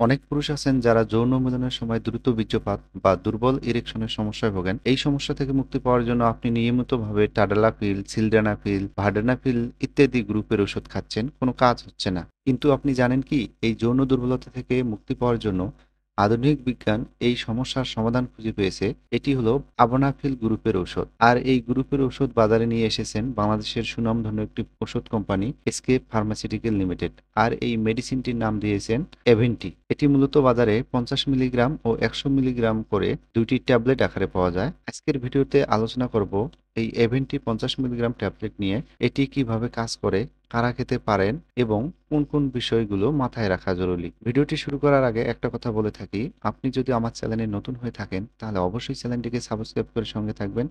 অনেক পুরুষ আছেন যারা যৌন মিলনের সময় দ্রুত বীর্যপাত বা দুর্বল ইরেকশনের সমস্যায় ভোগেন। এই সমস্যা থেকে মুক্তি পাওয়ার জন্য আপনি নিয়মিতভাবে টাডালাপিল, সিলডানাফিল, ভার্ডেনাফিল ইত্যাদি গ্রুপের ওষুধ খাচ্ছেন, কোনো কাজ হচ্ছে না। কিন্তু আপনি জানেন কি, এই যৌন দুর্বলতা থেকে মুক্তি পাওয়ার জন্য আধুনিক বিজ্ঞান এই সমস্যার সমাধান খুঁজে পেয়েছে। এটি হলো আবনাফিল গ্রুপের ঔষধ। আর এই গ্রুপের ওষুধ বাজারে নিয়ে এসেছেন বাংলাদেশের সুনামধন্য একটি ওষুধ কোম্পানি এসকে ফার্মাসিউটিক্যাল লিমিটেড। আর এই মেডিসিনটির নাম দিয়েছেন এভেন্টি। এটি মূলত বাজারে 50 মিলিগ্রাম ও 100 মিলিগ্রাম করে দুইটি ট্যাবলেট আকারে পাওয়া যায়। আজকের ভিডিওতে আলোচনা করব এই এভেন্টি 50 মিলিগ্রাম ট্যাবলেট নিয়ে। এটি কিভাবে কাজ করে, কারা খেতে পারেন এবং কোন কোন বিষয়গুলো মাথায় রাখা জরুরি। ভিডিওটি শুরু করার আগে একটা কথা বলে থাকি, আপনি যদি আমার চ্যানেলে নতুন হয়ে থাকেন তাহলে অবশ্যই চ্যানেলটিকে সাবস্ক্রাইব করে সঙ্গে থাকবেন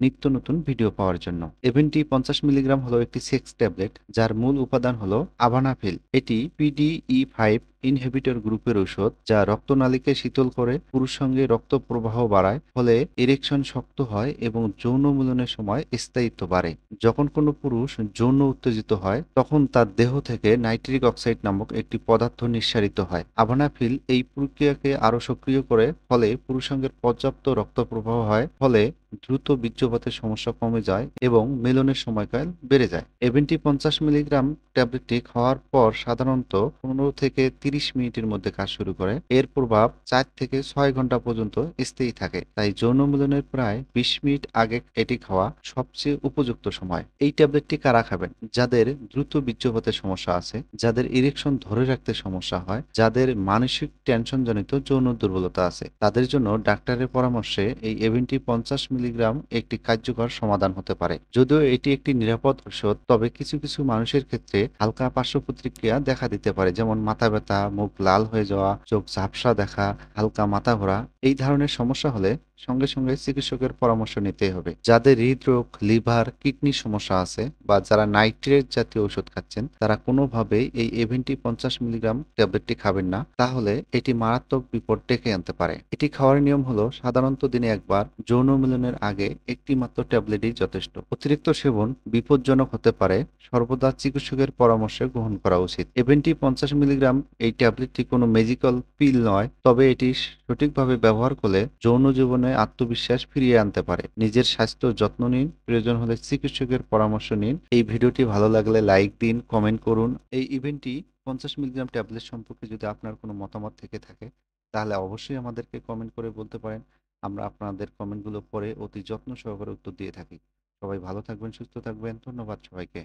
নিত্য নতুন ভিডিও পাওয়ার জন্য। এভেন্টি 50 মিলিগ্রাম হলো একটি সেক্স ট্যাবলেট যার মূল উপাদান হলো আভানাফিল। এটি PDE5 ইনহিবিটর গ্রুপের ঔষধ যা রক্তনালীকে শীতল করে, পুরুষ সঙ্গে রক্ত প্রবাহ বাড়ায়, ফলে ইরেকশন শক্ত হয় এবং যৌন মিলনের সময় স্থায়িত্ব বাড়ে। যখন কোনো পুরুষ যৌন উত্তেজিত হয় তখন তার দেহ থেকে নাইট্রিক অক্সাইড নামক একটি পদার্থ নিঃসারিত হয়। আভানাফিল এই প্রক্রিয়াকে আরো সক্রিয় করে, ফলে পুরুষাঙ্গের পর্যাপ্ত রক্ত প্রবাহ হয়, ফলে দ্রুত বীর্যপাতের সমস্যা কমে যায় এবং মেলনের সময়কাল বেড়ে যায়। এভেন্টি 50 মিলিগ্রাম ট্যাবলেটটি খাওয়ার পর সাধারণত 15 থেকে 30 মিনিটের মধ্যে কাজ শুরু করে। এর প্রভাব 4 থেকে 6 ঘন্টা পর্যন্ত স্থায়ী থাকে। তাই যৌন মিলনের প্রায় 20 মিনিট আগে এটি খাওয়া সবচেয়ে উপযুক্ত সময়। এই ট্যাবলেটটি কারা খাবেন? যাদের দ্রুত বীর্যপাতের সমস্যা আছে, যাদের ইরেকশন ধরে রাখতে সমস্যা হয়, যাদের মানসিক টেনশনজনিত যৌন দুর্বলতা আছে, তাদের জন্য ডাক্তারের পরামর্শে এই এভেন্টি 50 মিলিগ্রাম একটি কার্যকর সমাধান হতে পারে। যদিও এটি একটি নিরাপদ ঔষধ, তবে কিছু কিছু মানুষের ক্ষেত্রে হালকা পার্শ্ব প্রতিক্রিয়া দেখা দিতে পারে, যেমন মাথা ব্যথা, মুখ লাল হয়ে যাওয়া, চোখ ঝাপসা দেখা, হালকা মাথা ঘোরা। এই ধরনের সমস্যা হলে সঙ্গে সঙ্গে চিকিৎসকের পরামর্শ নিতে হবে। যাদের হৃদরোগ, লিভার, কিডনির সমস্যা আছে বা যারা নাইট্রেট জাতীয় ওষুধ খাচ্ছেন, তারা কোনোভাবেই এই এভেন্টি 50 মিলিগ্রাম ট্যাবলেটটি খাবেন না, তাহলে এটি মারাত্মক বিপদ ডেকে আনতে পারে। এটি খাওয়ার নিয়ম হলো সাধারণত দিনে একবার, যৌন মিলনের আগে একটি মাত্র ট্যাবলেটই যথেষ্ট। অতিরিক্ত সেবন বিপজ্জনক হতে পারে, সর্বদা চিকিৎসকের পরামর্শ গ্রহণ করা উচিত। এভেন্টি 50 মিলিগ্রাম এই ট্যাবলেটটি কোনো ম্যাজিক্যাল পিল নয়, তবে এটি সঠিকভাবে ব্যবহার করলে যৌন জীবনে আত্মবিশ্বাস ফিরিয়ে আনতে পারে। নিজের স্বাস্থ্য যত্ন নিন, প্রয়োজন হলে চিকিৎসকের পরামর্শ নিন। এই ভিডিওটি ভালো লাগলে লাইক দিন, কমেন্ট করুন। এই ইভেন্টটি 50 মিলিগ্রাম ট্যাবলেট সম্পর্কে যদি আপনার কোনো মতামত থেকে থাকে তাহলে অবশ্যই আমাদেরকে কমেন্ট করে বলতে পারেন। আমরা আপনাদের কমেন্টগুলো পড়ে অতি যত্ন সহকারে উত্তর দিয়ে থাকি। সবাই ভালো থাকবেন, সুস্থ থাকবেন। ধন্যবাদ সবাইকে।